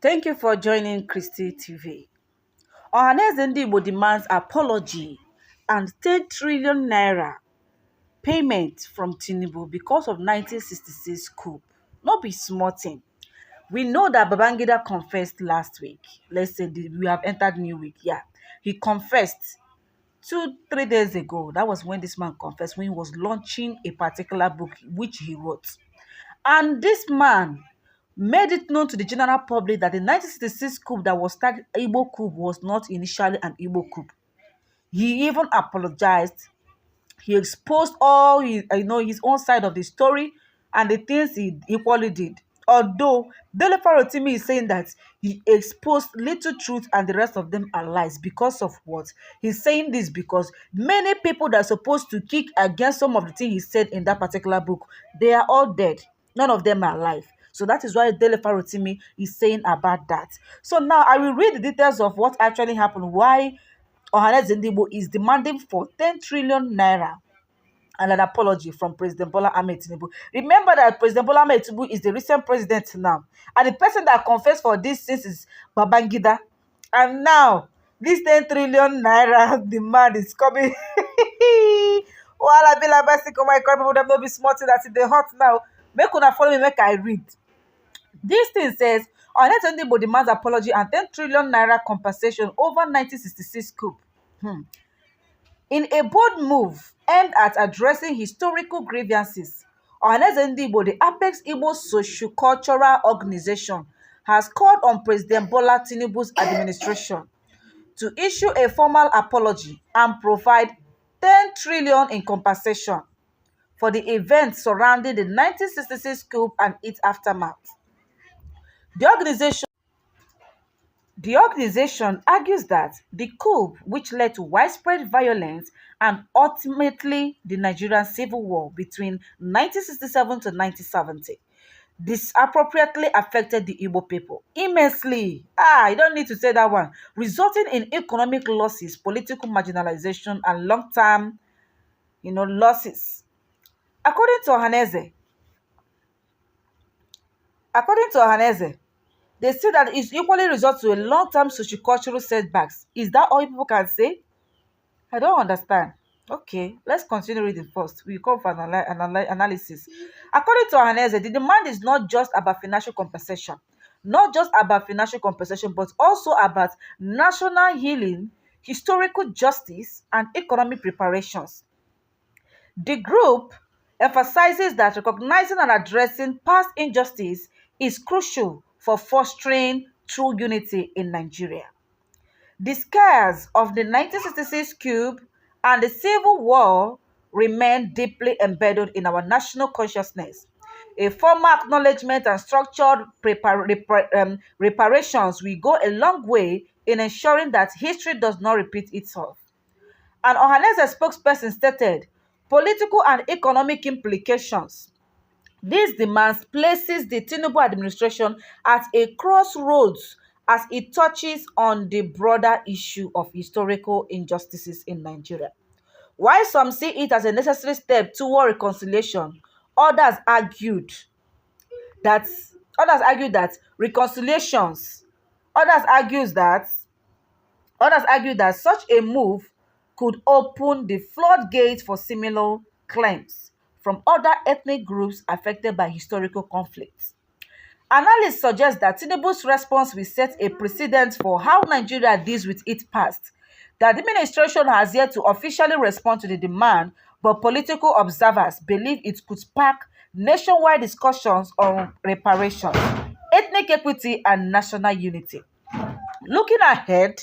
Thank you for joining Christy TV. Ohaneze Ndigbo demands apology and 10 trillion naira payment from Tinubu because of 1966 coup. Not be small thing. We know that Babangida confessed last week. Let's say we have entered new week. Yeah, he confessed 3 days ago. That was when this man confessed, when he was launching a particular book which he wrote. And this man made it known to the general public that the 1966 coup that was started, Igbo coup, was not initially an Igbo coup. He even apologized. He exposed all his own side of the story and the things he equally did. Although Dele Farotimi is saying that he exposed little truth and the rest of them are lies. Because of what? He's saying this because many people that are supposed to kick against some of the things he said in that particular book, they are all dead. None of them are alive. So that is why Dele Farotimi is saying about that. So now I will read the details of what actually happened, why Ohaneze Ndigbo is demanding for 10 trillion naira and an apology from President Bola Ahmed Tinubu. Remember that President Bola Ahmed Tinubu is the recent president now. And the person that confessed for this since is Babangida. And now, this 10 trillion naira demand is coming. While I be like, oh my God, people don't be smart that in the hot now. Make una follow me, make I read. This thing says, Ohaneze Ndigbo demands apology and 10 trillion naira compensation over 1966 coup. In a bold move aimed at addressing historical grievances, Ohaneze Ndigbo, the apex Igbo socio-cultural organization, has called on President Bola Tinubu's administration to issue a formal apology and provide 10 trillion in compensation for the events surrounding the 1966 coup and its aftermath. The organization argues that the coup, which led to widespread violence and ultimately the Nigerian Civil War between 1967 to 1970, disappropriately affected the Igbo people immensely. You don't need to say that one. Resulting in economic losses, political marginalization, and long-term, losses. According to Ohaneze, they say that it equally results to a long-term sociocultural setbacks. Is that all people can say? I don't understand. Okay, let's continue reading first. We come for analysis. According to Ohaneze, the demand is not just about financial compensation. Not just about financial compensation, but also about national healing, historical justice, and economic reparations. The group emphasizes that recognizing and addressing past injustice is crucial for fostering true unity in Nigeria. The scars of the 1966 coup and the Civil War remain deeply embedded in our national consciousness. A formal acknowledgement and structured reparations will go a long way in ensuring that history does not repeat itself. An Ohaneze spokesperson stated, political and economic implications. These demands places the Tinubu administration at a crossroads as it touches on the broader issue of historical injustices in Nigeria. While some see it as a necessary step toward reconciliation, others argued that such a move could open the floodgates for similar claims from other ethnic groups affected by historical conflicts. Analysts suggest that Tinubu's response will set a precedent for how Nigeria deals with its past. The administration has yet to officially respond to the demand, but political observers believe it could spark nationwide discussions on reparations, ethnic equity, and national unity. Looking ahead,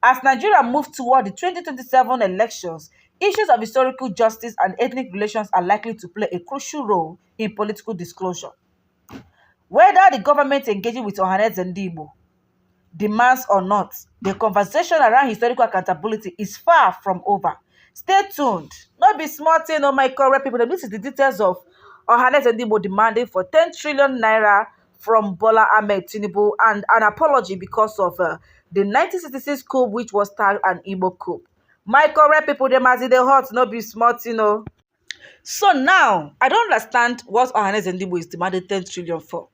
as Nigeria moves toward the 2027 elections, issues of historical justice and ethnic relations are likely to play a crucial role in political disclosure. Whether the government engaging with Ohaneze Ndigbo demands or not, the conversation around historical accountability is far from over. Stay tuned. Not be smart, my correct people. This is the details of Ohaneze Ndigbo demanding for 10 trillion naira from Bola Ahmed Tinubu and an apology because of the 1966 coup, which was tagged an Igbo coup. My correct people, them as they hot, not be smart, So now, I don't understand what Ohaneze Ndigbo is demanding 10 trillion for.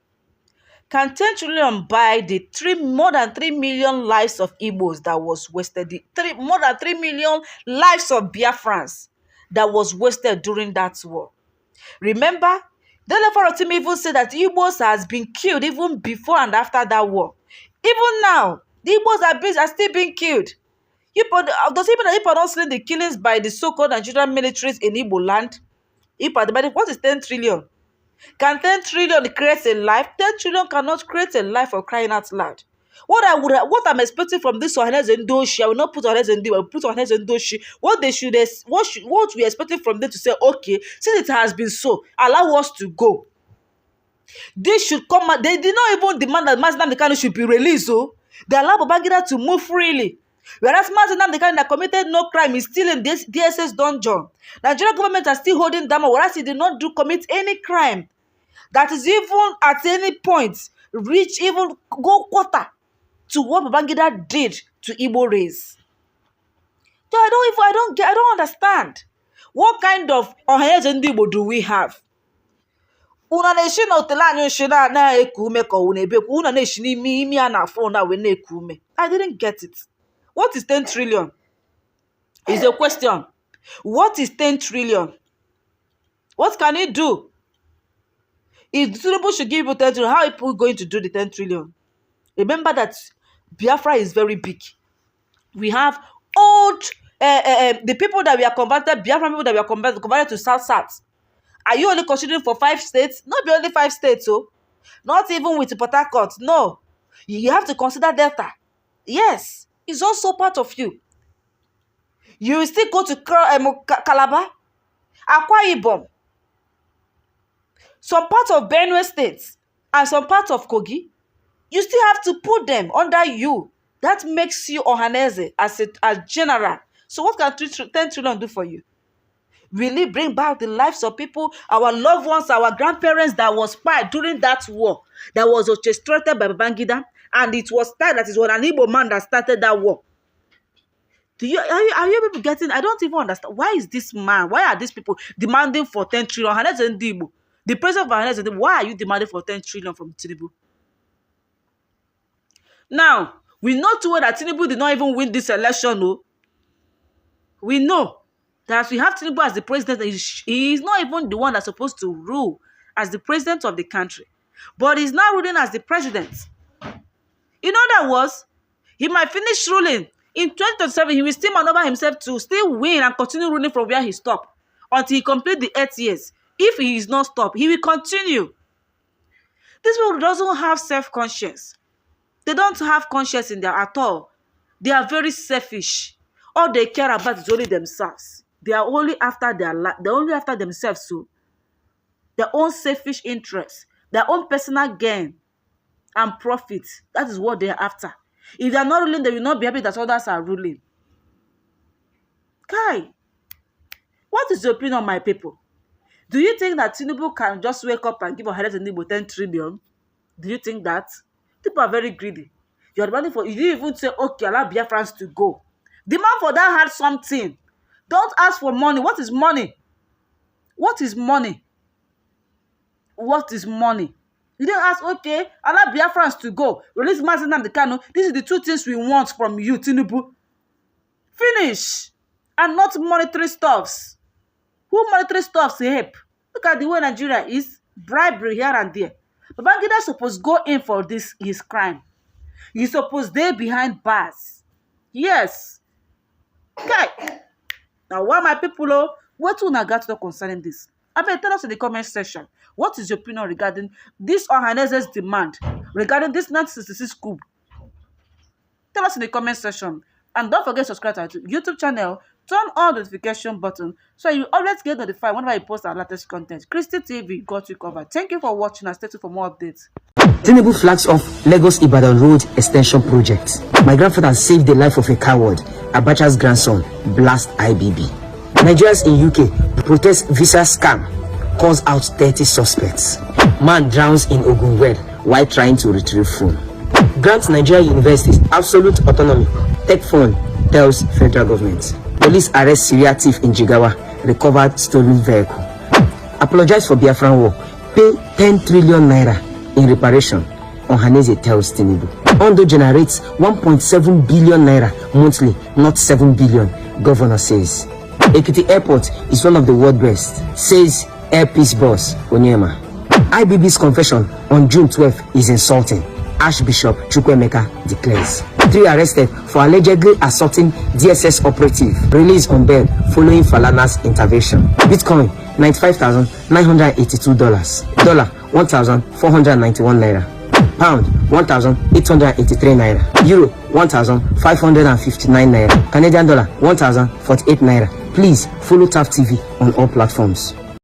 Can 10 trillion buy the more than 3 million lives of Igbos that was wasted? More than 3 million lives of Biafrans that was wasted during that war. Remember, the Lefaro team even said that Igbos has been killed even before and after that war. Even now, the Igbos are still being killed. Does it mean that Ipo don't see the killings by the so-called Nigerian militaries in Igbo land? What is 10 trillion? Can 10 trillion create a life? 10 trillion cannot create a life, for crying out loud. What I'm expecting from this Ohaneze Ndoshi, I will not put Ohaneze Ndigbo, I will put Ohaneze Ndoshi. What we are expecting from them to say, okay, since it has been so, allow us to go. They should come. They did not even demand that Mazi Nnamdi Kanu should be released. So they allow Babangida to move freely. Whereas Mazi Nnamdi Kanu that committed no crime is still in this DSS dungeon. Nigerian government are still holding them, whereas he did not commit any crime. That is even at any point reach even go quarter to what Babangida did to Igbo race. So I don't understand. What kind of Ohaneze Ndigbo do we have? Una na-eshi na hotel anyị nshi na-eku ume ka ọ na-ebekwu. Una na-eshi n'ime imi a na-afọ na we na-eku ume. I didn't get it. What is 10 trillion? Is a question. What is 10 trillion? What can it do? If Tinubu should give you 10 trillion, how are people going to do the 10 trillion? Remember that Biafra is very big. We have old, the people that we are converted, Biafra people that we are converted to South. Are you only considering for 5 states? Not be only 5 states, so. Not even with Port Harcourt, no. You have to consider Delta. Yes, it's also part of you. You will still go to Calabar, Akwa Ibom, some part of Benue State, and some part of Kogi. You still have to put them under you. That makes you Ohaneze as general. So what can 10 trillion do for you? Will it bring back the lives of people, our loved ones, our grandparents that was fight during that war, that was orchestrated by Babangida, and it was that is what an Igbo man that started that war? Are you people getting? I don't even understand. Why is this man? Why are these people demanding for 10 trillion? Ohaneze Ndigbo, the president of Ohaneze Ndigbo, why are you demanding for 10 trillion from Tinubu? Now, we know too well that Tinubu did not even win this election. No, we know that we have Tinubu as the president. He is not even the one that's supposed to rule as the president of the country, but he's now ruling as the president. In other words, he might finish ruling in 2027. He will still maneuver himself to still win and continue ruling from where he stopped until he completes the 8 years. If he is not stopped, he will continue. These people doesn't have self-conscience. They don't have conscience in there at all. They are very selfish. All they care about is only themselves. They are only after their life. They're only after themselves, so their own selfish interests, their own personal gain and profit. That is what they are after. If they are not ruling, they will not be happy that others are ruling. Kai, what is your opinion on my people? Do you think that Tinubu can just wake up and give Ohaneze Ndigbo 10 trillion? Do you think that? People are very greedy. You're demanding for, you didn't even say, okay, allow Biafrans to go. Demand for that had something. Don't ask for money. What is money? What is money? What is money? You didn't ask, okay, allow Biafrans to go. Release Mazi Nnamdi Kanu. These are the 2 things we want from you, Tinubu. Finish. And not monetary stuffs. Who monetary stuffs help? Look at the way Nigeria is. Bribery here and there. Babangida is supposed to go in for this, his crime. He's supposed to stay behind bars. Yes. Okay. Now, why my people, what do you got to concerning this? I mean, tell us in the comment section. What is your opinion regarding this Ohaneze's demand regarding this 1966 coup? Tell us in the comment section. And don't forget to subscribe to our YouTube channel. Turn on the notification button so you always get notified whenever I post our latest content. Christy TV got you covered. Thank you for watching and stay tuned for more updates. Tinubu flags off Lagos Ibadan Road Extension Project. My grandfather saved the life of a coward. Abacha's grandson blast IBB. Nigerians in UK protest visa scam. Calls out 30 suspects. Man drowns in Ogun well while trying to retrieve phone. Grants Nigeria universities absolute autonomy. Tech fund tells federal government. Police arrest Syria thief in Jigawa. Recovered stolen vehicle. Apologize for Biafran war. Pay 10 trillion naira in reparation Ohaneze tells Ndigbo. Ondo generates 1.7 billion naira monthly, not 7 billion, governor says. Ekiti Airport is one of the world's best, says Air Peace boss Onyema. IBB's confession on June 12th is insulting, Archbishop Chukwuemeka declares. 3 arrested for allegedly assaulting DSS operative, released on bail following Falana's intervention. Bitcoin $95,982, dollar 1,491 naira, pound 1,883 naira, euro 1,559 naira, Canadian dollar 1,048 naira. Please follow TAF TV on all platforms.